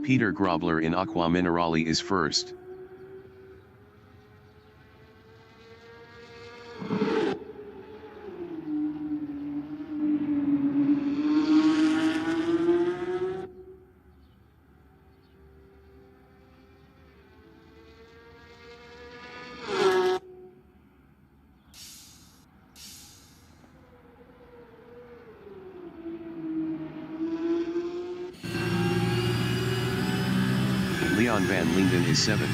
Peter Grobler in Aqua Minerale is first. Leon van Linden is 7.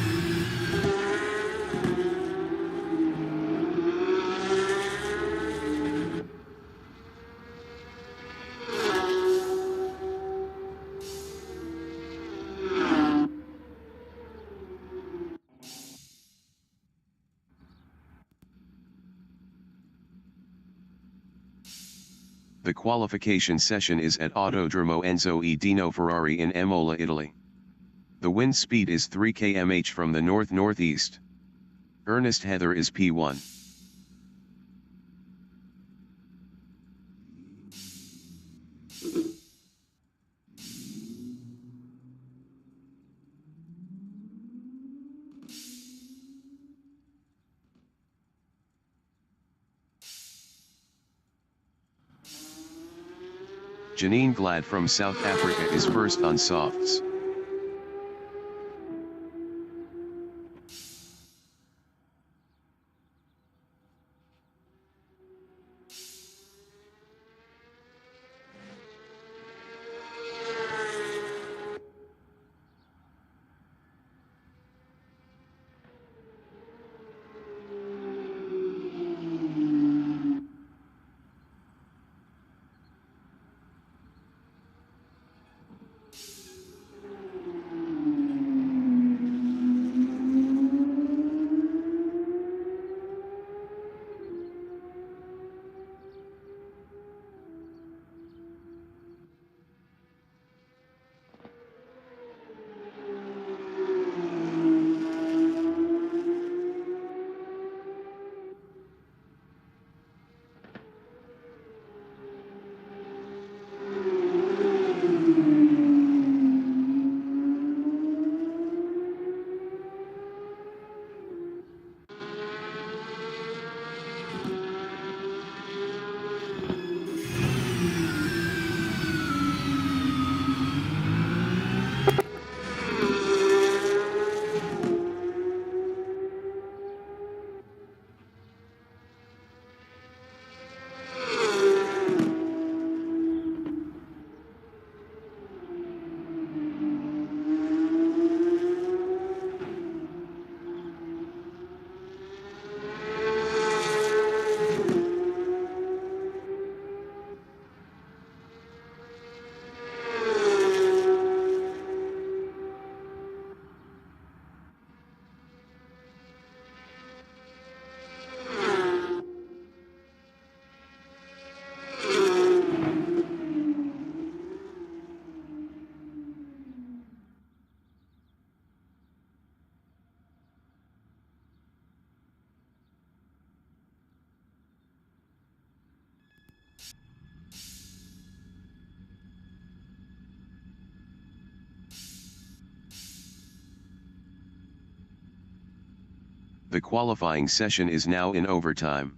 The qualification session is at Autodromo Enzo E. Dino Ferrari in Imola, Italy. The wind speed is 3 km/h from the north-northeast. Ernest Heather is P1. Janine Glad from South Africa is first on softs. The qualifying session is now in overtime.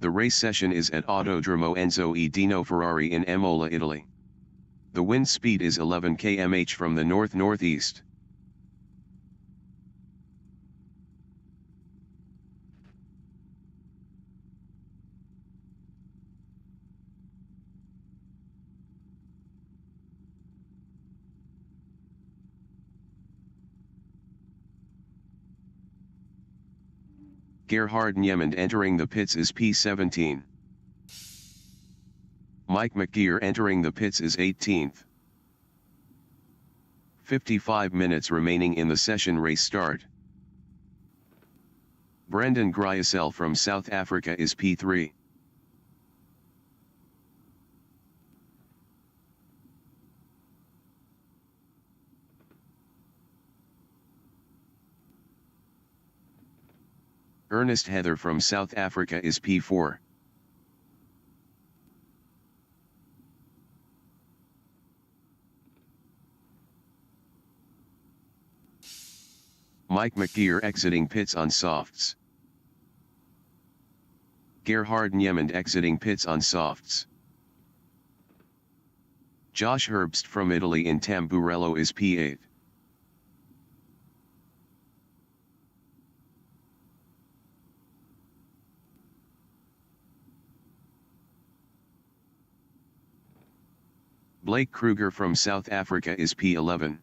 The race session is at Autodromo Enzo e Dino Ferrari in Imola, Italy. The wind speed is 11 km/h from the north-northeast. Gerhard Niemand entering the pits is P17. Mike McGear entering the pits is 18th. 55 minutes remaining in the session. Race start. Brendan Gryasel from South Africa is P3. Ernest Heather from South Africa is P4. Mike McGear exiting pits on softs. Gerhard Niemand exiting pits on softs. Josh Herbst from Italy in Tamburello is P8. Blake Kruger from South Africa is P11.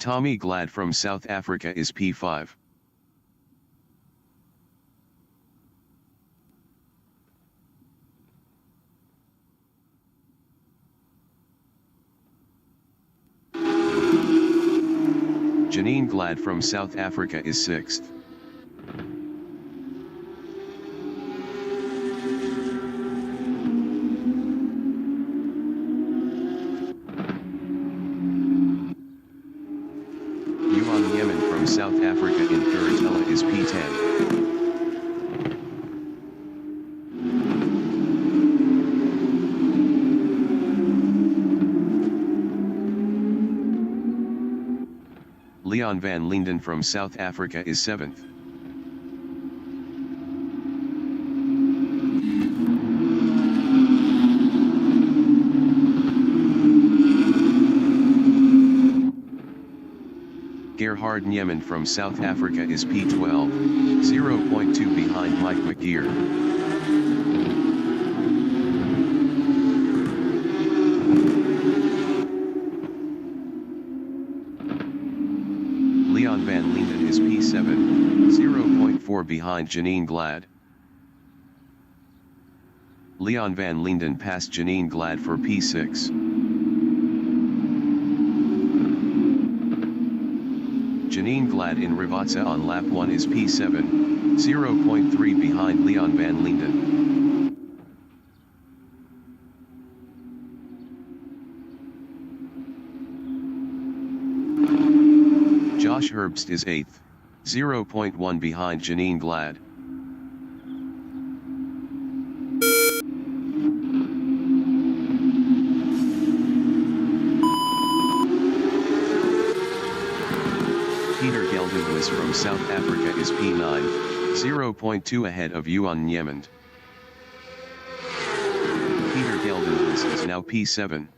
Tommy Glad from South Africa is P5. Janine Glad from South Africa is 6th. Johan Yemen from South Africa in Curatella is P10. Leon van Linden from South Africa is 7th. Gerhard Niemand from South Africa is P12, 0.2 behind Mike McGear. Leon van Linden is P7, 0.4 behind Janine Glad. Leon van Linden passed Janine Glad for P6. Janine Glad in Rivazza on lap 1 is P7, 0.3 behind Leon van Linden. Josh Herbst is 8th, 0.1 behind Janine Glad. Peter Geldenhuis from South Africa is P9, 0.2 ahead of Johan Niemand. Peter Geldenhuis is now P7.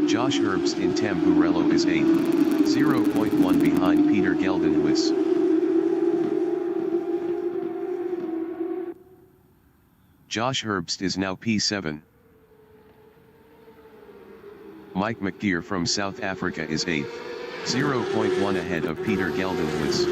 Josh Herbst in Tamburello is 8th, 0.1 behind Peter Geldenhuis. Josh Herbst is now P7. Mike McGear from South Africa is 8th, 0.1 ahead of Peter Geldenhuis.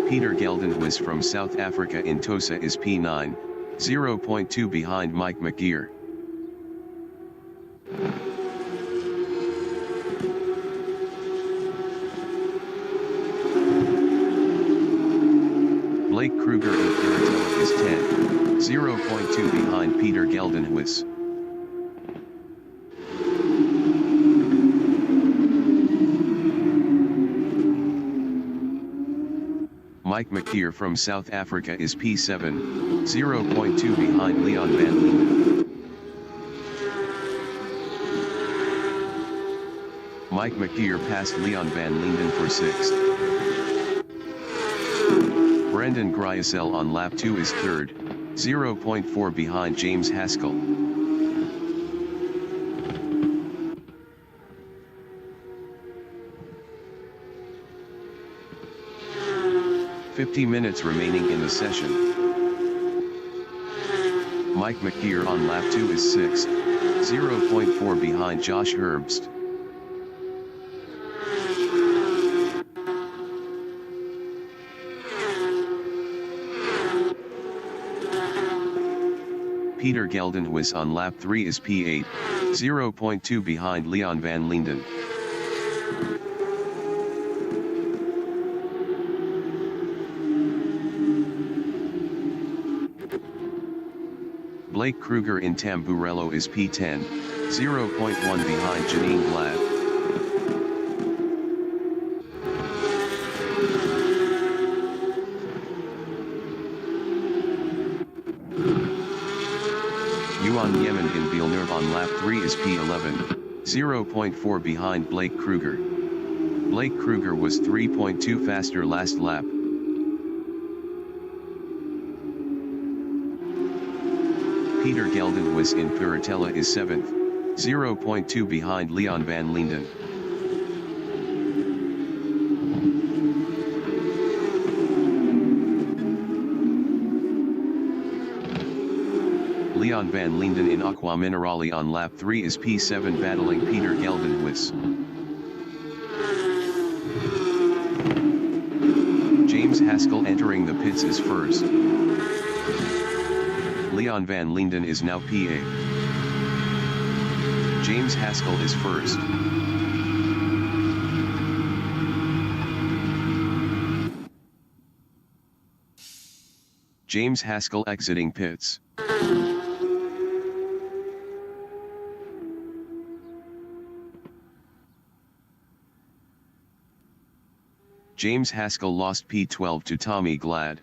Peter Geldenhuis from South Africa in Tosa is P9, 0.2 behind Mike McGear. Blake Kruger in Curatella is 10, 0.2 behind Peter Geldenhuis. Mike McKeer from South Africa is P7, 0.2 behind Leon van Linden. Mike McKeer passed Leon van Linden for 6th. Brendan Gryasel on lap 2 is 3rd, 0.4 behind James Haskell. "50 minutes remaining in the session. Mike McKeer on lap 2 is 6th, 0.4 behind Josh Herbst. Peter Geldenhuis on lap 3 is P8, 0.2 behind Leon van Linden. Blake Kruger in Tamburello is P10, 0.1 behind Janine Glad. Yuan Yemen in Villeneuve on lap 3 is P11, 0.4 behind Blake Kruger. Blake Kruger was 3.2 faster last lap. Peter Geldenhuis in Puritella is 7th, 0.2 behind Leon van Linden. Leon van Linden in Aqua Minerale on lap 3 is P7 battling Peter Geldenhuis. James Haskell entering the pits is 1st. Leon van Linden is now P8. James Haskell is 1st. James Haskell exiting pits. James Haskell lost P12 to Tommy Glad.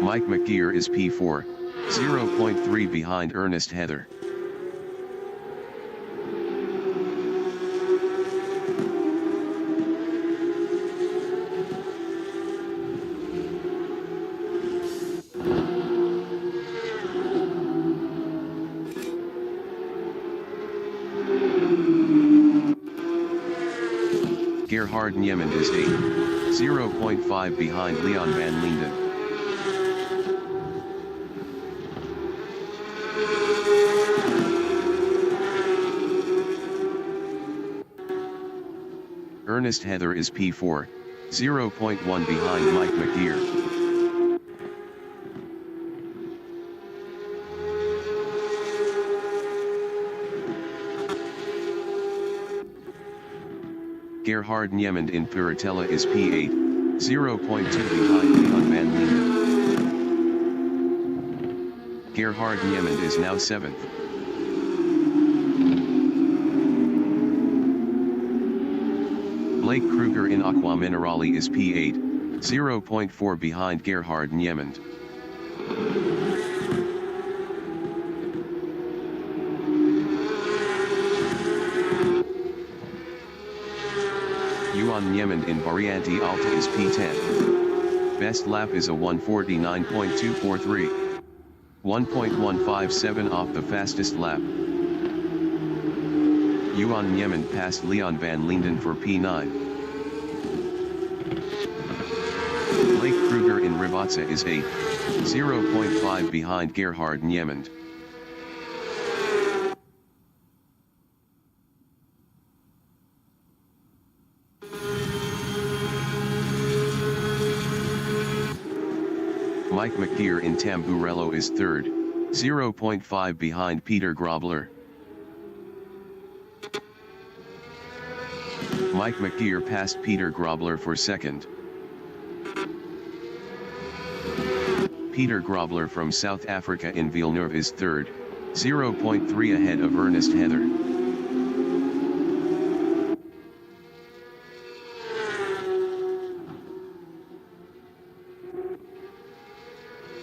Mike McGeer is P4, 0.3 behind Ernest Heather. Gerhard Niemand is 8, 0.5 behind Leon van Linden. Ernest Heather is P4, 0.1 behind Mike McGeer. Gerhard Niemand in Puritella is P8, 0.2 behind Leon van Linden. Gerhard Niemand is now 7th. Blake Kruger in Aqua Minerale is P8, 0.4 behind Gerhard Niemand. Yuan Niemand in Variante Alta is P10. Best lap is a 1:49.243. 1.157 off the fastest lap. Yuan Niemand passed Leon van Linden for P9. Blake Kruger in Rivazza is 8, 0.5 behind Gerhard Niemand. Mike McGeer in Tamburello is 3rd, 0.5 behind Peter Grobler. Mike McGeer passed Peter Grobler for 2nd. Peter Grobler from South Africa in Villeneuve is 3rd, 0.3 ahead of Ernest Heather.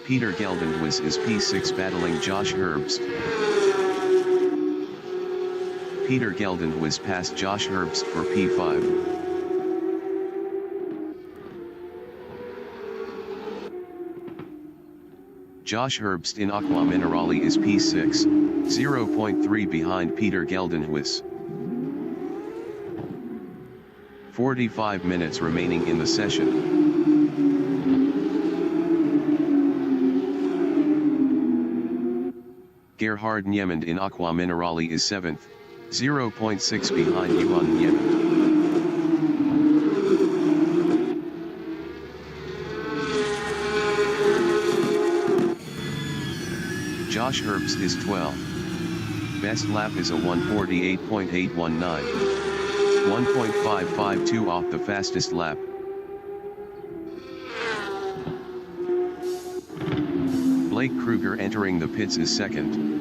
Peter Geldenhuis is P6 battling Josh Herbst. Peter Geldenhuis passed Josh Herbst for P5. Josh Herbst in Aqua Minerale is P6, 0.3 behind Peter Geldenhuis. 45 minutes remaining in the session. Gerhard Niemand in Aqua Minerale is 7th, 0.6 behind Yuan Niemand. Josh Herbst is 12th. Best lap is a 1:48.819. 1.552 off the fastest lap. Blake Kruger entering the pits is 2nd.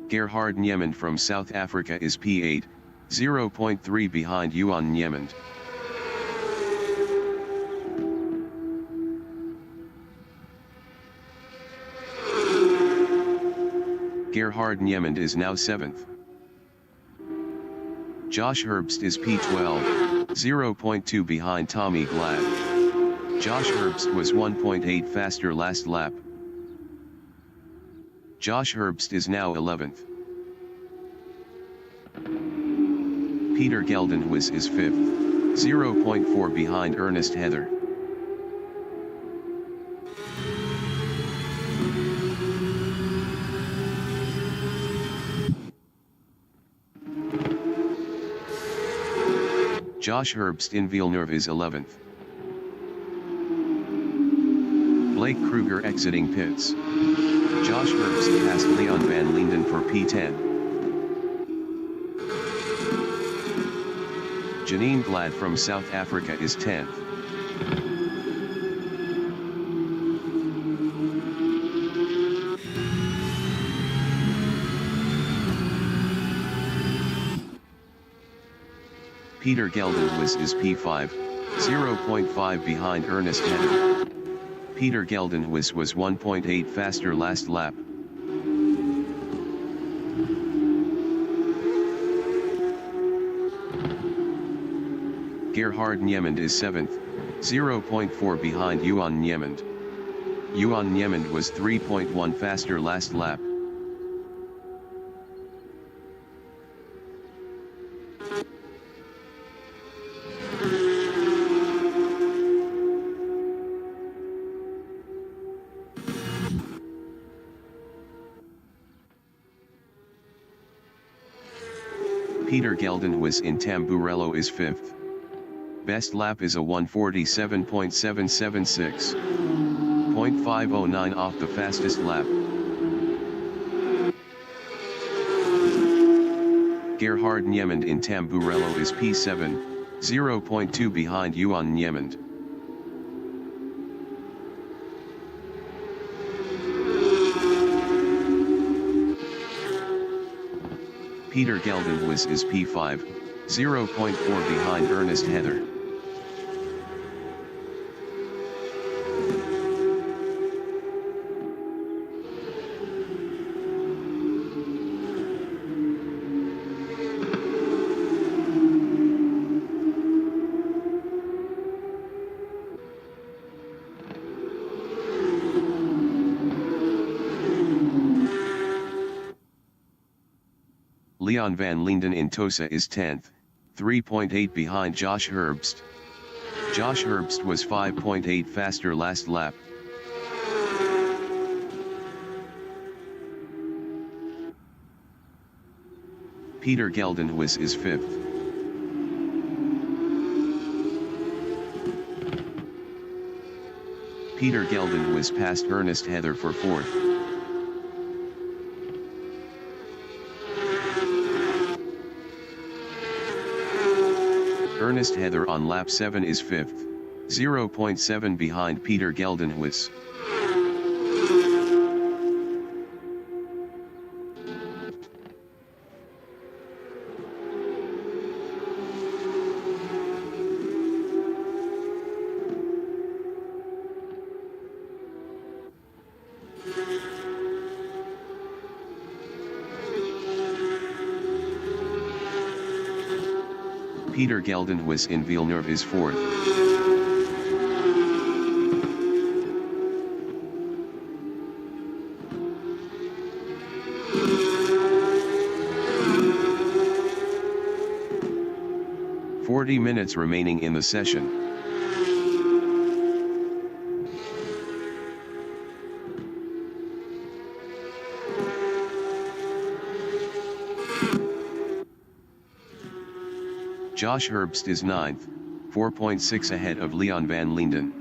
Gerhard Niemand from South Africa is P8, 0.3 behind Yuan Niemand. Gerhard Niemand is now 7th. Josh Herbst is P12, 0.2 behind Tommy Glad. Josh Herbst was 1.8 faster last lap. Josh Herbst is now 11th. Peter Geldenhuis is 5th, 0.4 behind Ernest Heather. Josh Herbst in Villeneuve is 11th. Blake Kruger exiting pits. Josh Herbst passed Leon van Linden for P10. Janine Glad from South Africa is 10th. Peter Geldenhuis is P5, 0.5 behind Ernest Heather. Peter Geldenhuis was 1.8 faster last lap. Gerhard Niemand is 7th, 0.4 behind Yuan Niemand. Yuan Niemand was 3.1 faster last lap. Peter Geldenhuis in Tamburello is 5th. Best lap is a 1:47.776. 0.509 off the fastest lap. Gerhard Niemand in Tamburello is P7, 0.2 behind Yuan Niemand. Peter Geldenhuis is P5, 0.4 behind Ernest Heather. Leon van Linden in Tosa is 10th, 3.8 behind Josh Herbst. Josh Herbst was 5.8 faster last lap. Peter Geldenhuis is 5th. Peter Geldenhuis passed Ernest Heather for 4th. Ernest Heather on lap 7 is 5th, 0.7 behind Peter Geldenhuis. Peter Geldenhuis in Villeneuve is 4th. "40 minutes remaining in the session. Josh Herbst is 9th, 4.6 ahead of Leon van Linden.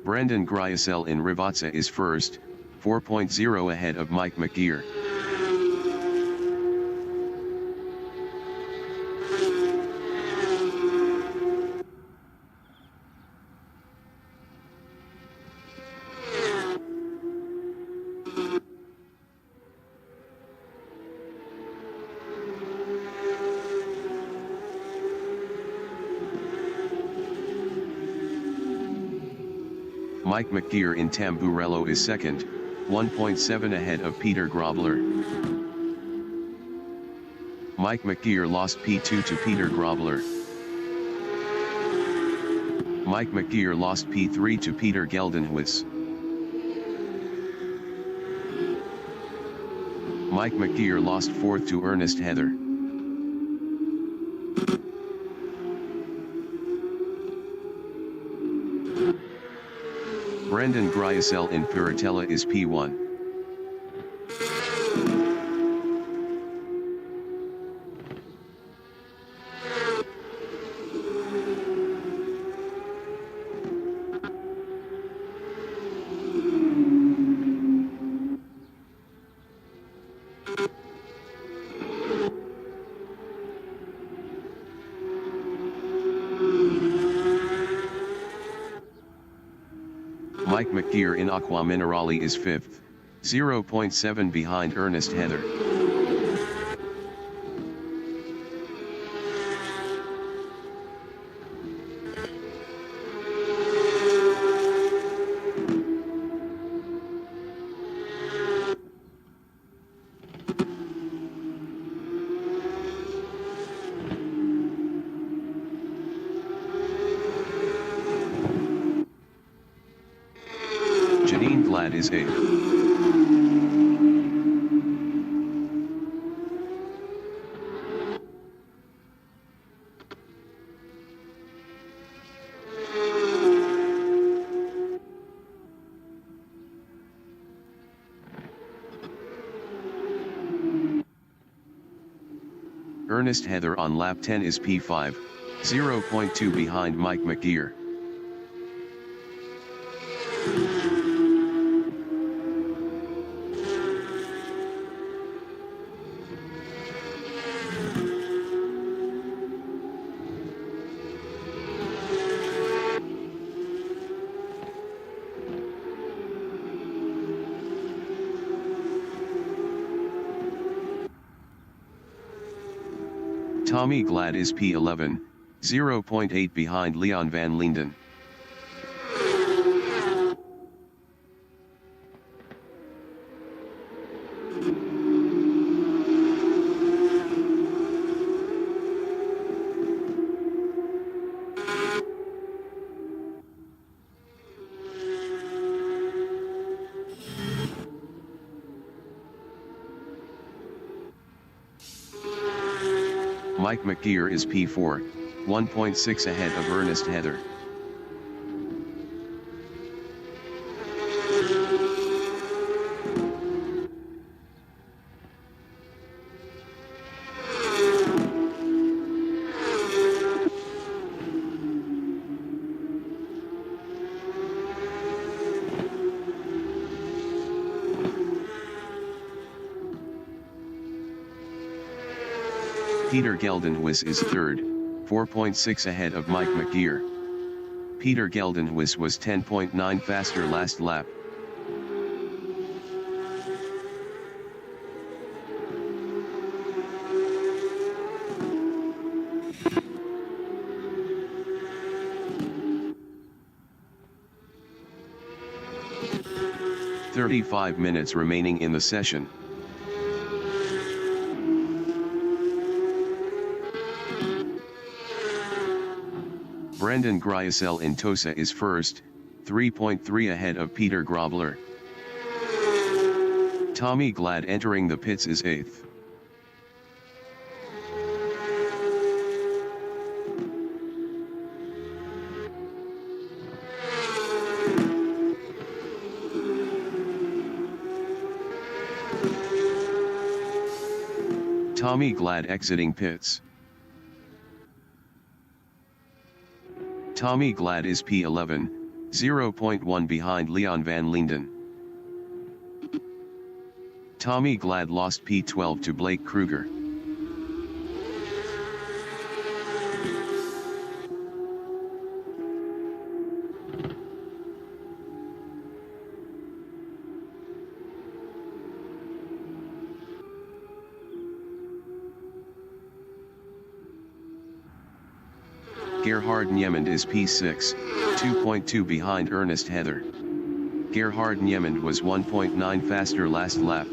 Brendan Gryasel in Rivazza is 1st, 4.0 ahead of Mike McGeer. Mike McGeer in Tamburello is 2nd, 1.7 ahead of Peter Grobler. Mike McGeer lost P2 to Peter Grobler. Mike McGeer lost P3 to Peter Geldenhuis. Mike McGeer lost 4th to Ernest Heather. Brendan Gryasel in Piratella is P1. Mike McGeer in Aqua Minerale is 5th, 0.7 behind Ernest Heather. Janine Glad is 8th. Ernest Heather on lap 10 is P5, 0.2 behind Mike McGeer. Tommy Glad is P11, 0.8 behind Leon van Linden. Mike McGeer is P4, 1.6 ahead of Ernest Heather. Peter Geldenhuis is 3rd, 4.6 ahead of Mike McGeer. Peter Geldenhuis was 10.9 faster last lap. "35 minutes remaining in the session. Brendan Gryasel in Tosa is first, 3.3 ahead of Peter Grobler. Tommy Glad entering the pits is 8th. Tommy Glad exiting pits. Tommy Glad is P11, 0.1 behind Leon van Linden. Tommy Glad lost P12 to Blake Kruger. Gerhard Niemand is P6, 2.2 behind Ernest Heather. Gerhard Niemand was 1.9 faster last lap.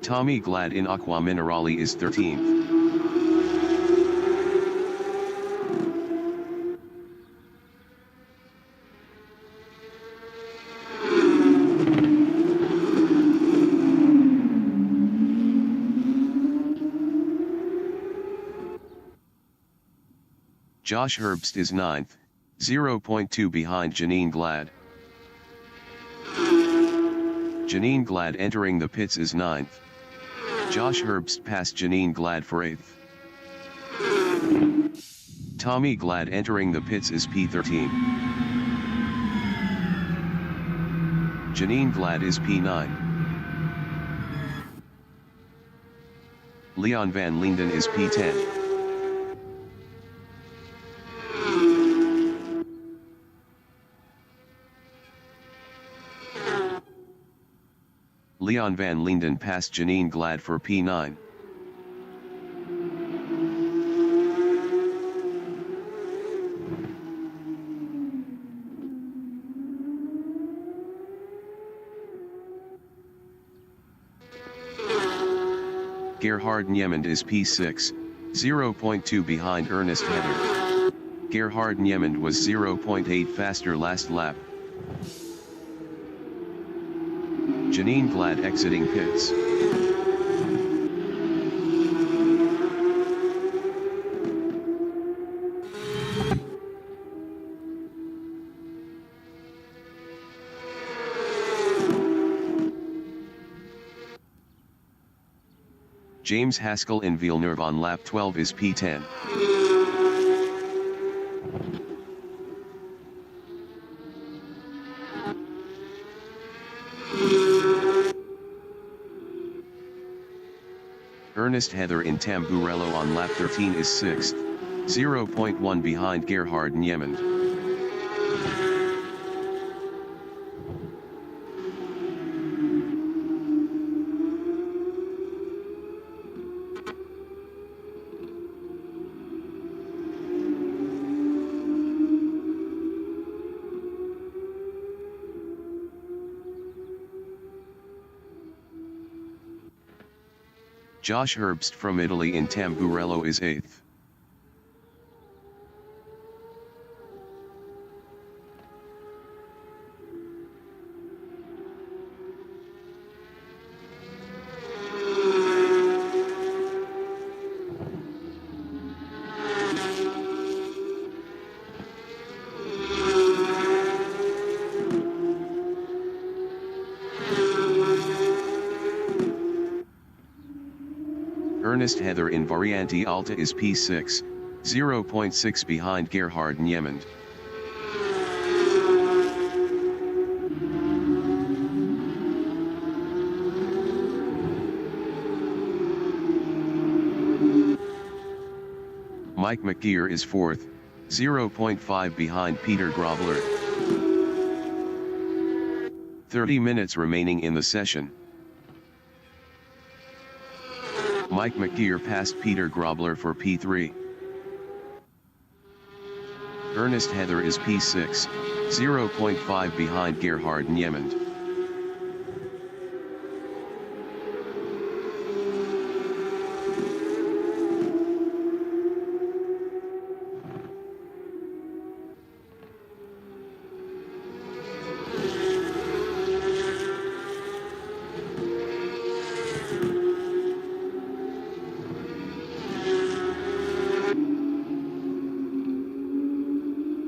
Tommy Glad in Aqua Minerale is 13th. Josh Herbst is 9th, 0.2 behind Janine Glad. Janine Glad entering the pits is 9th. Josh Herbst passed Janine Glad for 8th. Tommy Glad entering the pits is P13. Janine Glad is P9. Leon van Linden is P10. Leon van Linden passed Janine Glad for P9. Gerhard Niemand is P6, 0.2 behind Ernest Heather. Gerhard Niemand was 0.8 faster last lap. Janine Glad exiting pits. James Haskell in Villeneuve on lap 12 is P10. Ernest Heather in Tamburello on lap 13 is 6th, 0.1 behind Gerhard Niemand. Josh Herbst from Italy in Tamburello is 8th. Ernest Heather in Variante Alta is P6, 0.6 behind Gerhard Niemand. Mike McGear is 4th, 0.5 behind Peter Grobler. 30 minutes remaining in the session. Mike McGear passed Peter Grobler for P3. Ernest Heather is P6, 0.5 behind Gerhard Niemand.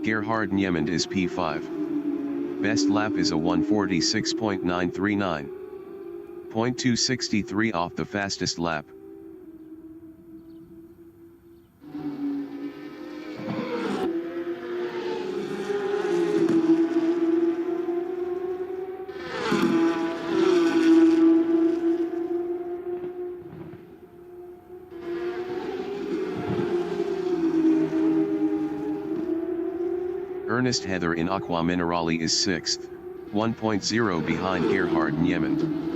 Gerhard Niemand is P5. Best lap is a 1:46.939. 0.263 off the fastest lap. Ernest Heather in Aqua Minerale is 6th, 1.0 behind Gerhard Niemand.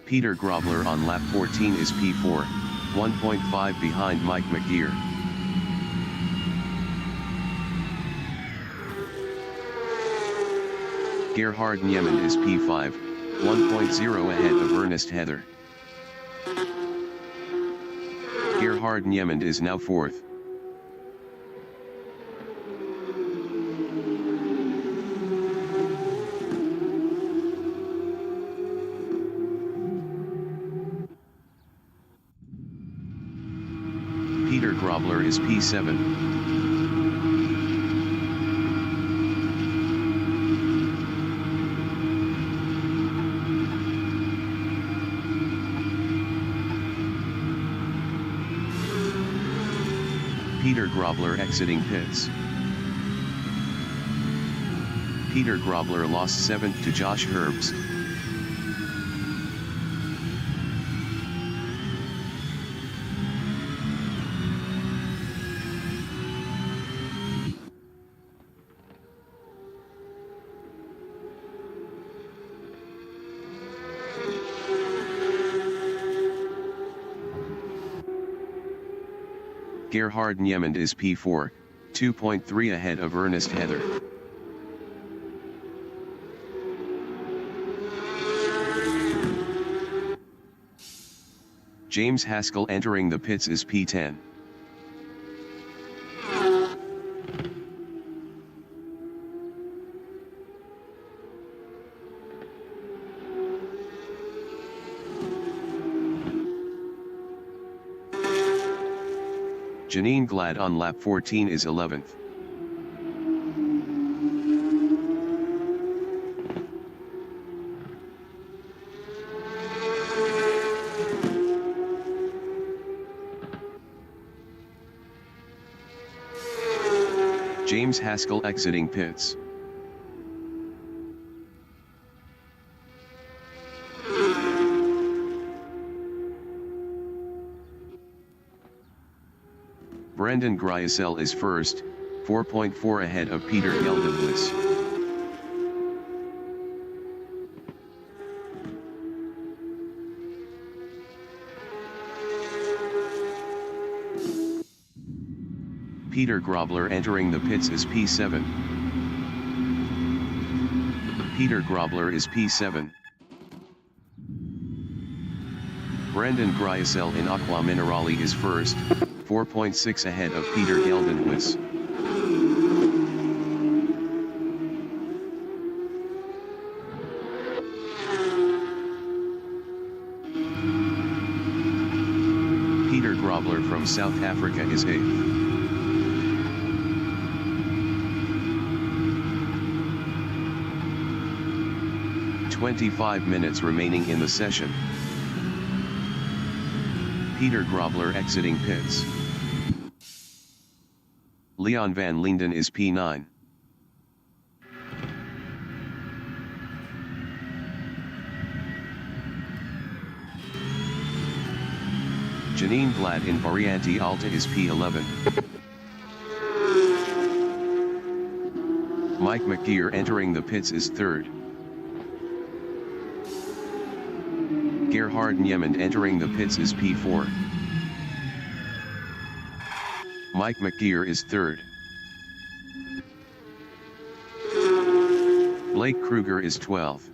Peter Grobler on lap 14 is P4, 1.5 behind Mike McGear. Gerhard Niemand is P5, 1.0 ahead of Ernest Heather. Gerhard Niemand is now 4th. Peter Grobler is P7. Peter Grobler exiting pits. Peter Grobler lost 7th to Josh Herbst. Gerhard Niemand is P4, 2.3 ahead of Ernest Heather. James Haskell entering the pits is P10. Janine Glad on lap 14 is 11th. James Haskell exiting pits. Brendan Gryasel is first, 4.4 ahead of Peter Geldenhuis. Peter Grobler entering the pits is P7. Peter Grobler is P7. Brendan Gryasel in Aqua Minerale is first, 4.6 ahead of Peter Geldenhuis. Peter Grobler from South Africa is 8th. "25 minutes remaining in the session. Peter Grobler exiting pits. Leon van Linden is P9. Janine Glad in Variante Alta is P11. Mike McGear entering the pits is 3rd. Gerhard Niemand entering the pits is P4. Mike McGear is 3rd. Blake Kruger is 12th.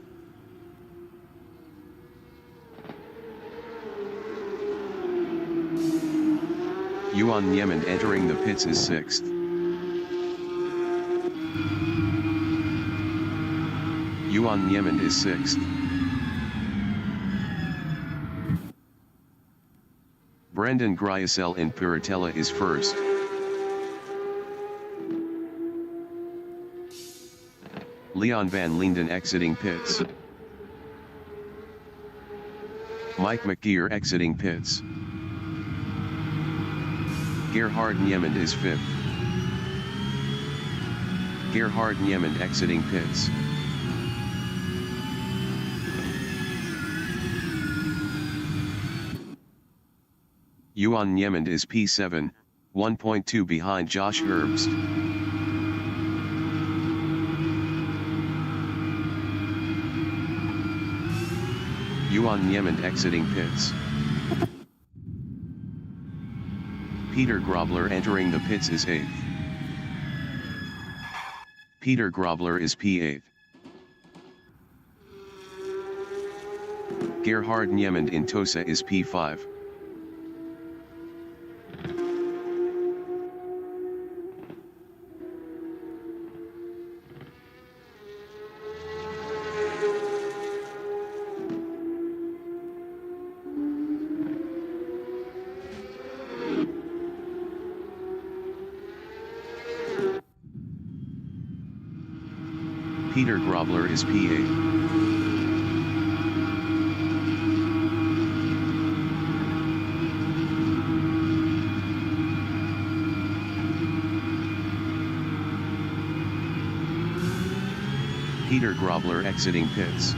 Johan Niemand entering the pits is 6th. Johan Niemand is 6th. Brendan Gryasel in Piratella is 1st. Leon van Linden exiting pits. Mike McGear exiting pits. Gerhard Niemand is 5th. Gerhard Niemand exiting pits. Johan Niemand is P7, 1.2 behind Josh Herbst. Johan Niemand exiting pits. Peter Grobler entering the pits is 8th. Peter Grobler is P8. Gerhard Niemand in Tosa is P5. Peter Grobler is P8. Peter Grobler exiting pits.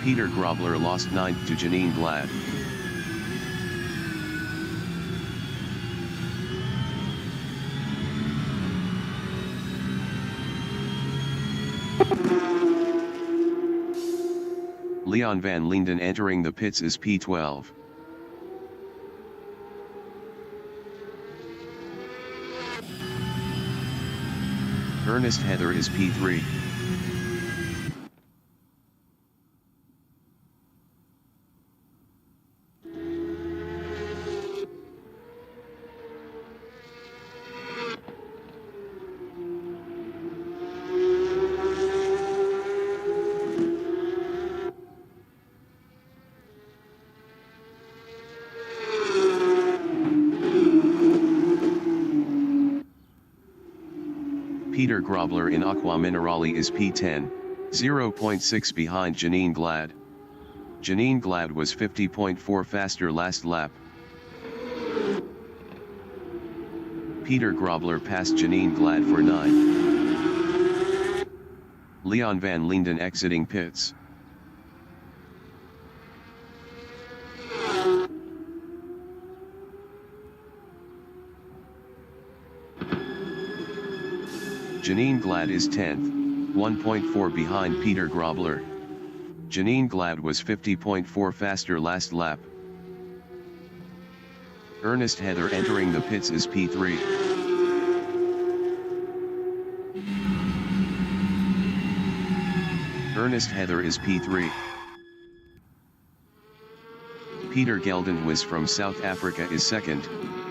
Peter Grobler lost 9th to Janine Glad. Leon van Linden entering the pits is P12. Ernest Heather is P3. Peter Grobler in Aqua Minerale is P10, 0.6 behind Janine Glad. Janine Glad was 50.4 faster last lap. Peter Grobler passed Janine Glad for 9. Leon van Linden exiting pits. Janine Glad is 10th, 1.4 behind Peter Grobler. Janine Glad was 50.4 faster last lap. Ernest Heather entering the pits is P3. Ernest Heather is P3. Peter Geldenhuis from South Africa is 2nd,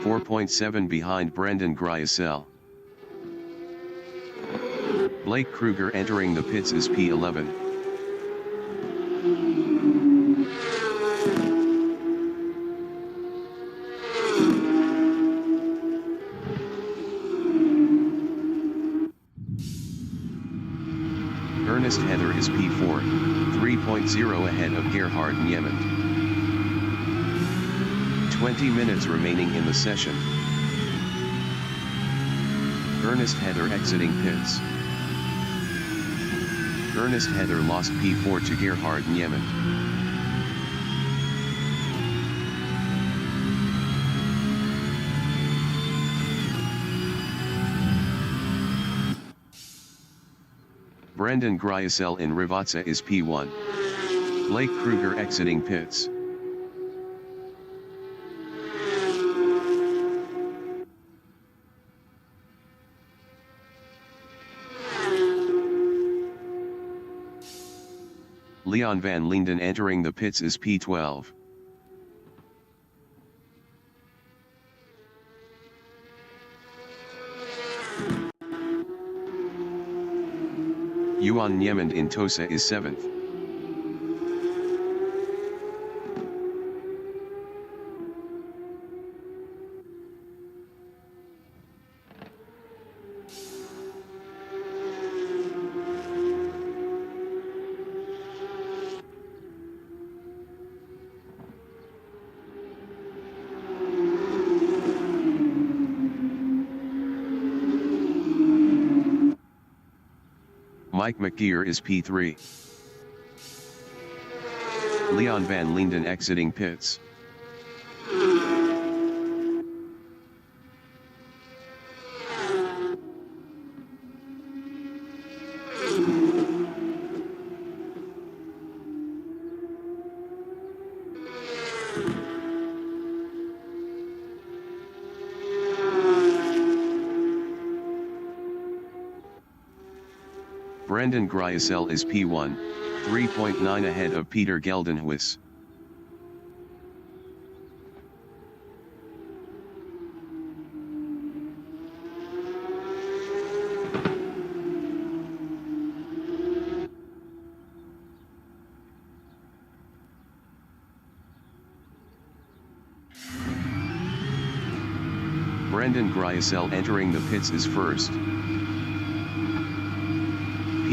4.7 behind Brendan Gryasel. Blake Kruger entering the pits is P11. Heather is P4, 3.0 ahead of Gerhard Niemand. 20 minutes remaining in the session. Ernest Heather exiting pits. Ernest Heather lost P4 to Gerhard Niemand. Brendan Gryasel in Rivazza is P1. Blake Kruger exiting pits. Leon van Linden entering the pits is P12. Johan Niemand in Tosa is 7th. Mike McGeer is P3. Leon van Linden exiting pits. Brendan Gryasel is P1, 3.9 ahead of Peter Geldenhuis. Brendan Gryasel entering the pits is first.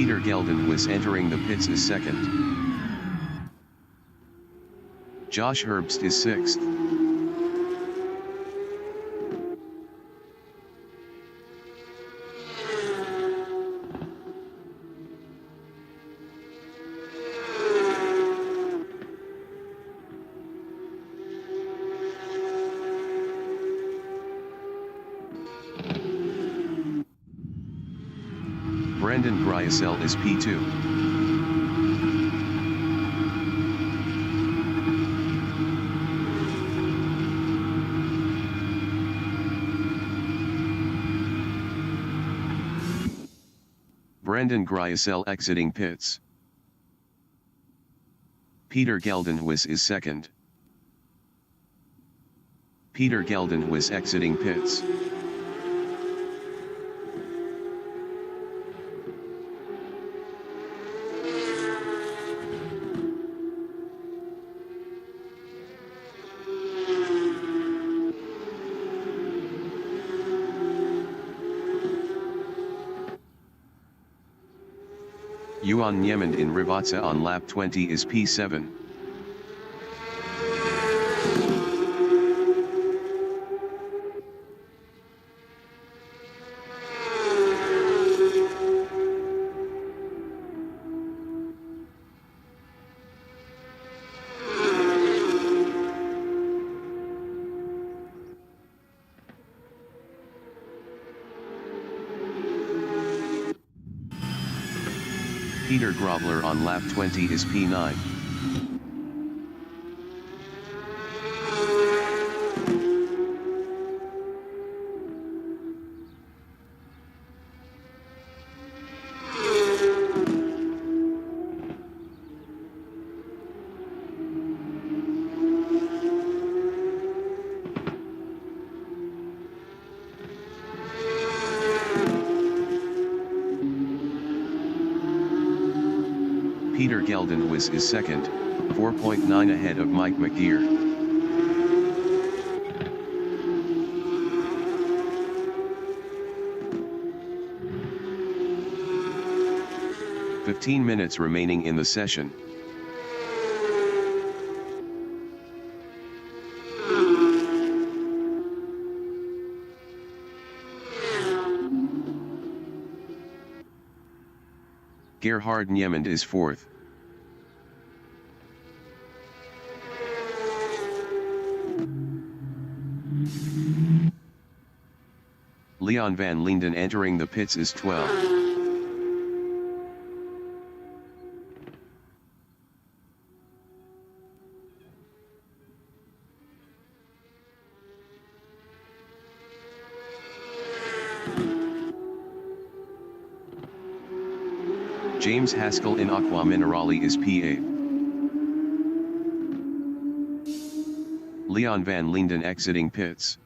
Peter Geldenhuis entering the pits is second. Josh Herbst is sixth. Brendan Gryasel is P2. Brendan Gryasel exiting pits. Peter Geldenhuis is second. Peter Geldenhuis exiting pits. Johan Niemand in Rivazza on lap 20 is P7. Peter Grobler on lap 20 is P9. Peter Geldenhuis is second, 4.9 ahead of Mike McGeer. 15 minutes remaining in the session. Gerhard Niemand is fourth. Leon van Linden entering the pits is 12th. James Haskell in Aqua Minerale is P8. Leon van Linden exiting pits.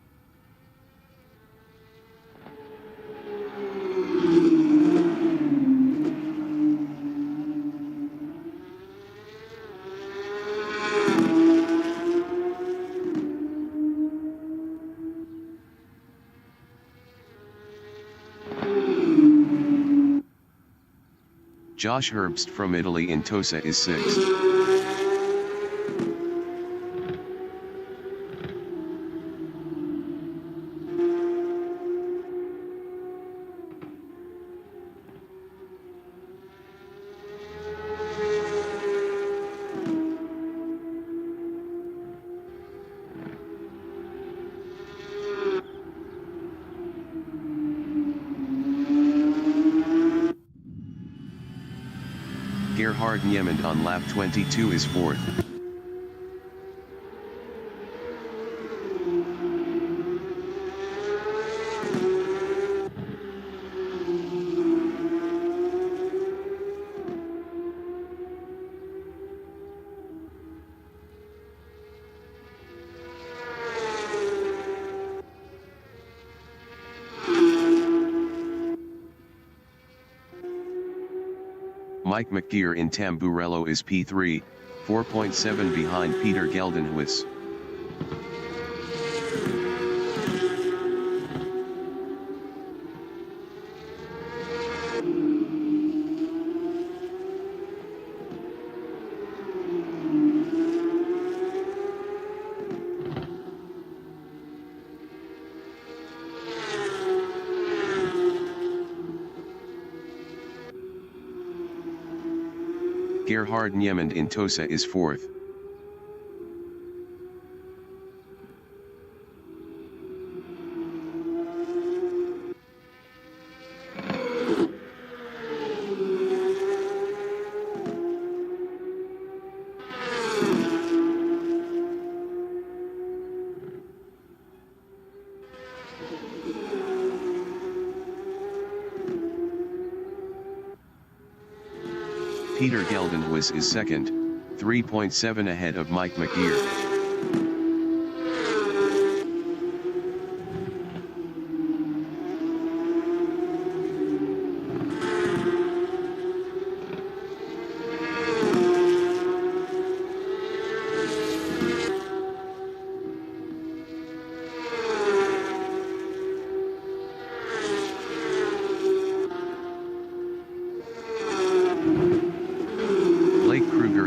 Josh Herbst from Italy in Tosa is 6th. Gerhard Niemand on lap 22 is 4th. Mike McGear in Tamburello is P3, 4.7 behind Peter Geldenhuis. Gerhard Niemand in Tosa is 4th. Peter Geldenhuis is 2nd, 3.7 ahead of Mike McGear.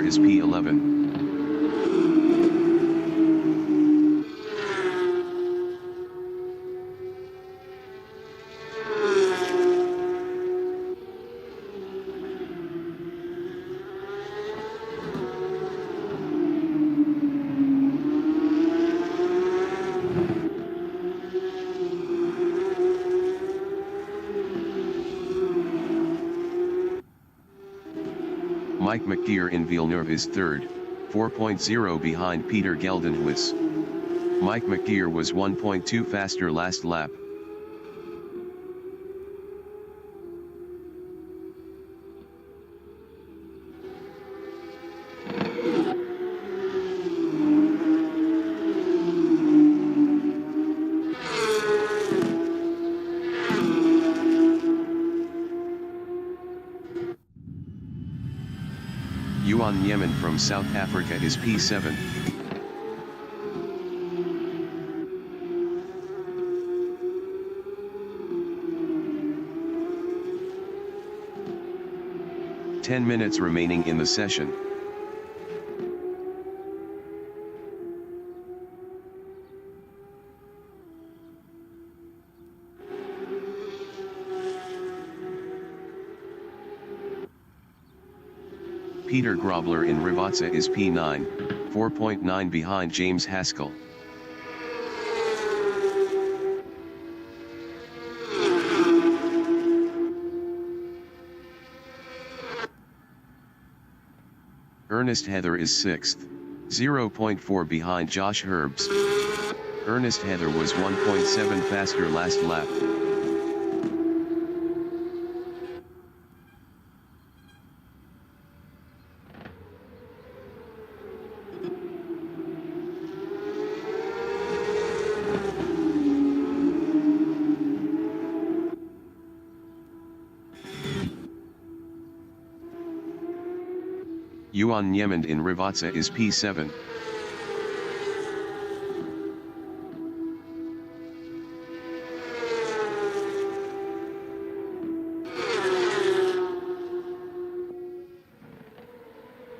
Is P11. Mike McGear in Villeneuve is 3rd, 4.0 behind Peter Geldenhuis. Mike McGear was 1.2 faster last lap. Yuan Yemen from South Africa is P7. 10 minutes remaining in the session. Peter Grobler in Rivazza is P9, 4.9 behind James Haskell. Ernest Heather is 6th, 0.4 behind Josh Herbst. Ernest Heather was 1.7 faster last lap. Yuan Niemand in Rivazza is P7.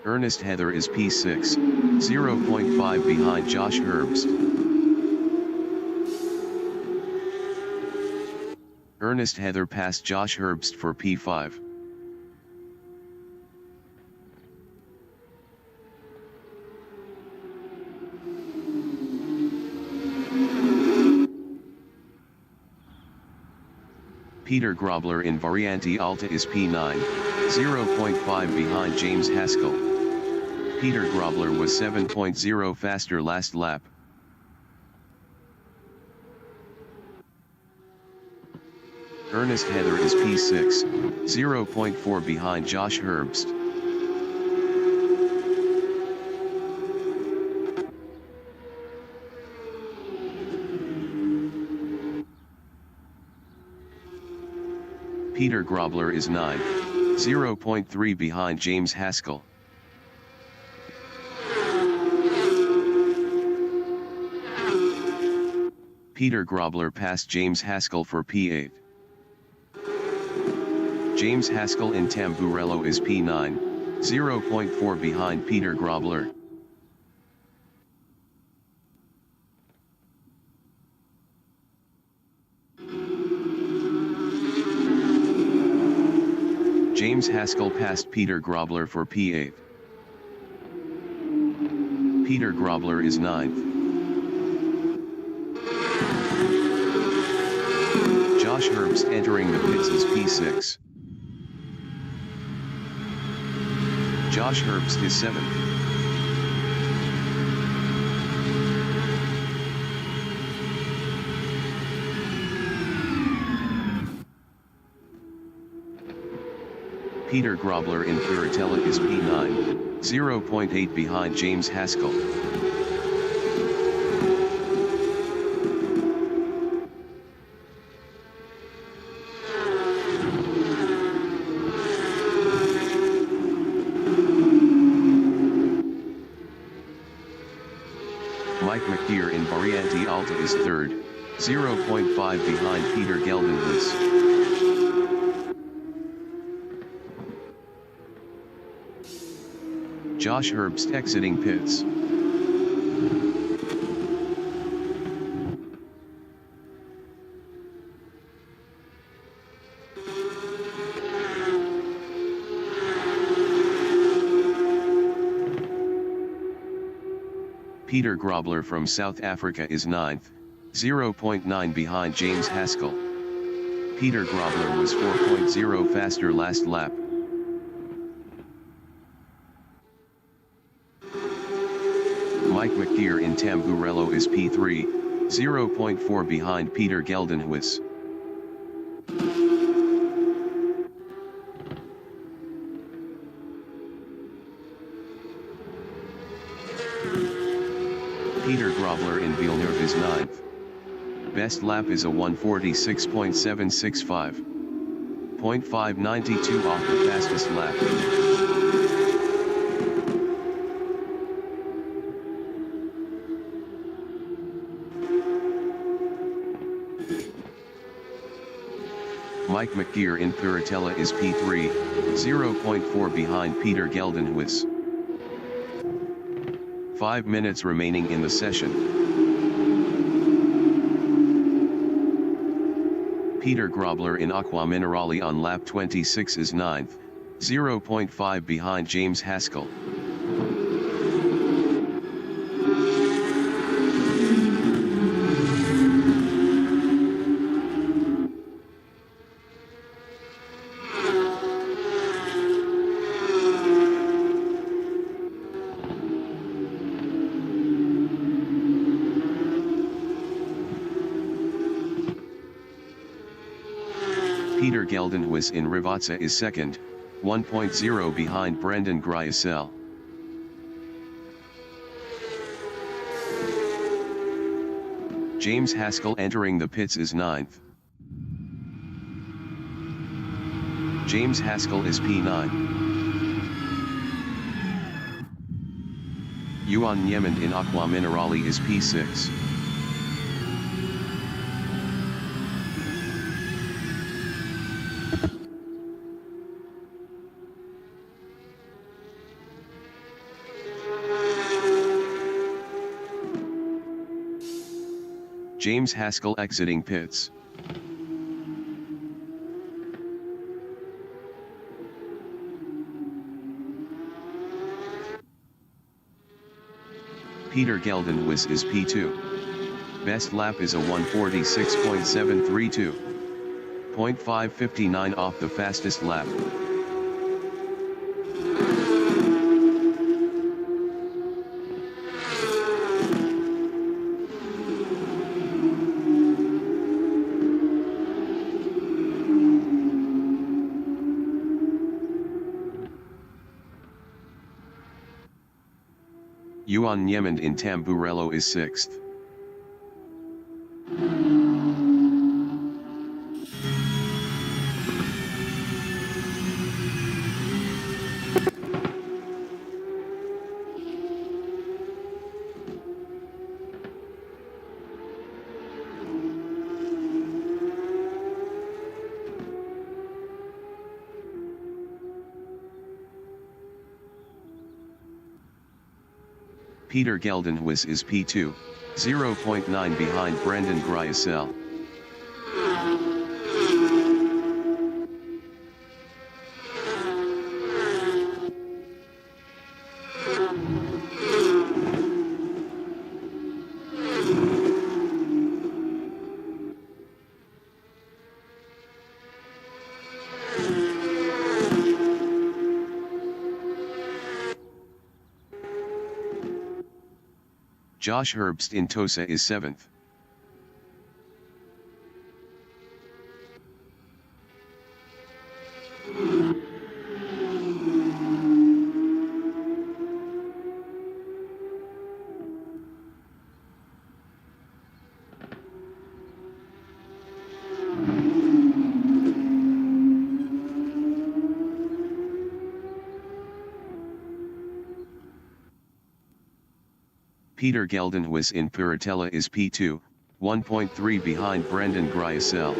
Ernest Heather is P6, 0.5 behind Josh Herbst. Ernest Heather passed Josh Herbst for P5. Peter Grobler in Variante Alta is P9, 0.5 behind James Haskell. Peter Grobler was 7.0 faster last lap. Ernest Heather is P6, 0.4 behind Josh Herbst. Peter Grobler is 9, 0.3 behind James Haskell. Peter Grobler passed James Haskell for P8. James Haskell in Tamburello is P9, 0.4 behind Peter Grobler. James Haskell passed Peter Grobler for P8. Peter Grobler is 9th. Josh Herbst entering the pits is P6. Josh Herbst is 7th. Peter Grobler in Curatella is P9, 0.8 behind James Haskell. Mike McDeer in Variante Alta is 3rd, 0.5 behind Peter Geldenhuis. Josh Herbst exiting pits. Peter Grobler from South Africa is 9th, 0.9 behind James Haskell. Peter Grobler was 4.0 faster last lap. Mike McDeer in Tamburello is P3, 0.4 behind Peter Geldenhuis. Peter Grobler in Villeneuve is 9th. Best lap is a 146.765. 0.592 off the fastest lap. Mike McGear in Piratella is P3, 0.4 behind Peter Geldenhuis. 5 minutes remaining in the session. Peter Grobler in Aqua Minerale on lap 26 is 9th, 0.5 behind James Haskell. Peter Geldenhuis in Rivazza is 2nd, 1.0 behind Brendan Gryasel. James Haskell entering the pits is 9th. James Haskell is P9. Yuan Niemand in Aqua Minerale is P6. James Haskell exiting pits. Peter Geldenhuis is P2. Best lap is a 1:46.732. 0.559 off the fastest lap. Yuan Niemand in Tamburello is 6th. Peter Geldenhuis is P2, 0.9 behind Brendan Gryasel. Josh Herbst in Tosa is 7th. Peter Geldenhuis in Piratella is P2, 1.3 behind Brendan Gryasel.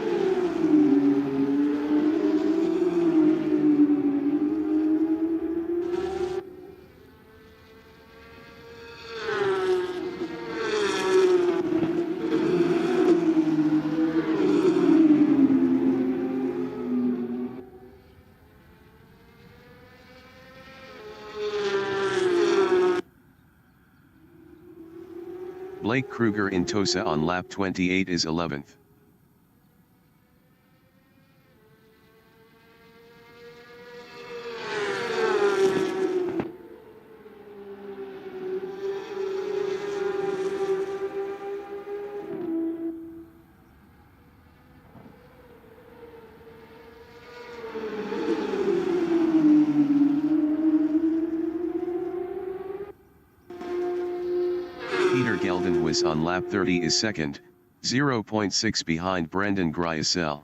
Blake Kruger in Tosa on lap 28 is 11th. Peter Geldenhuis on lap 30 is 2nd, 0.6 behind Brendan Gryasel.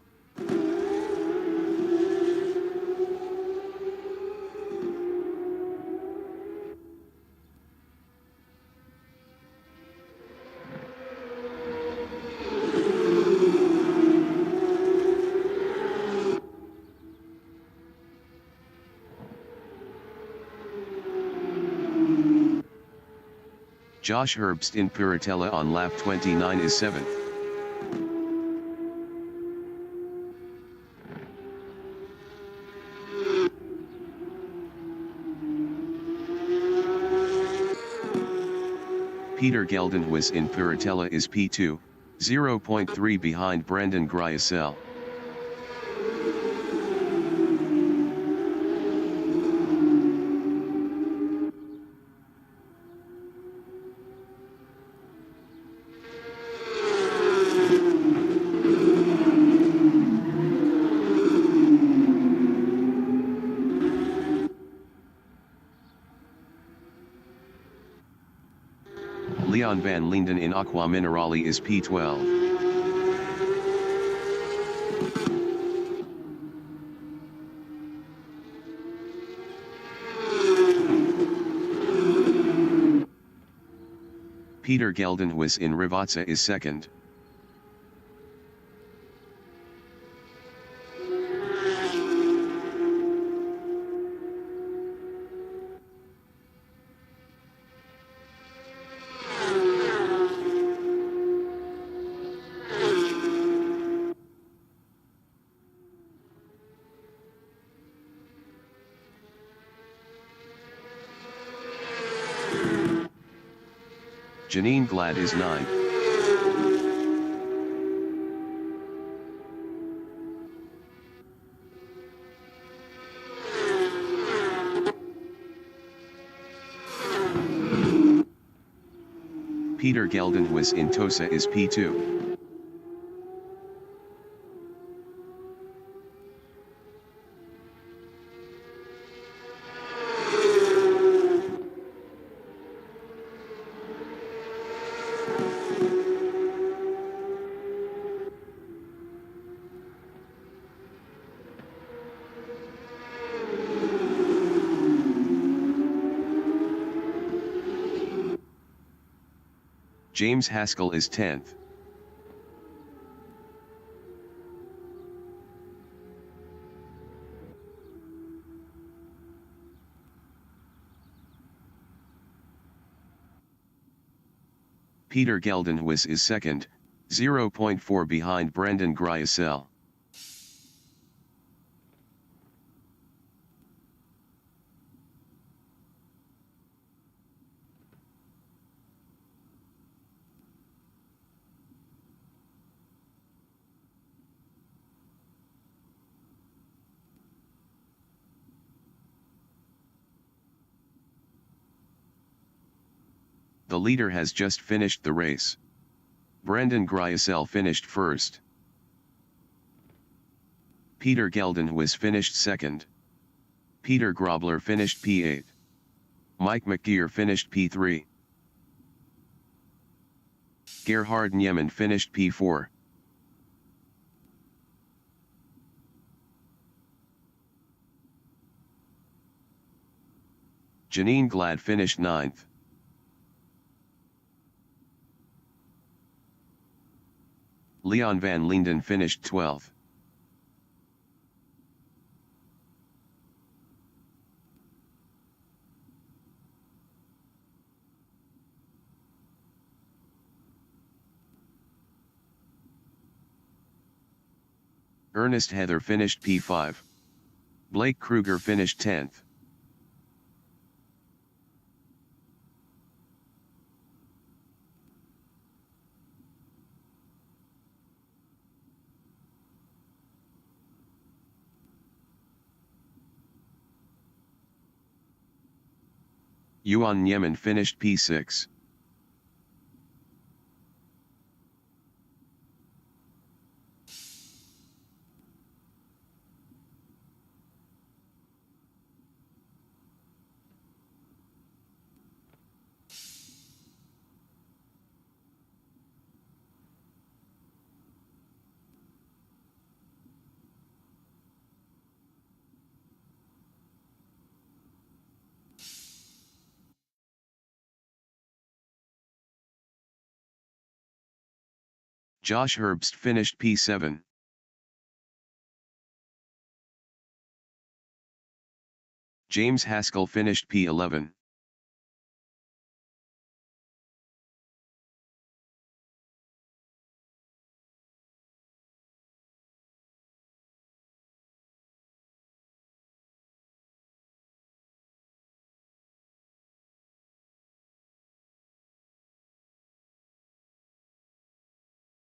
Josh Herbst in Piratella on lap 29 is 7th. Peter Geldenhuis in Piratella is P2, 0.3 behind Brendan Gryasel. Leon van Linden in Aqua Minerale is P12. Peter Geldenhuis in Rivazza is 2nd. Janine Glad is 9th. Peter Geldenhuis in Tosa is P2. James Haskell is 10th. Peter Geldenhuis is 2nd, 0.4 behind Brendan Gryasel. The leader has just finished the race. Brendan Gryasel finished 1st. Peter Geldenhuis finished 2nd. Peter Grobler finished P8. Mike McGeer finished P3. Gerhard Niemann finished P4. Janine Glad finished 9th. Leon van Linden finished 12th. Ernest Heather finished P5. Blake Kruger finished 10th. Yuan Niemann finished P6. Josh Herbst finished P7. James Haskell finished P11.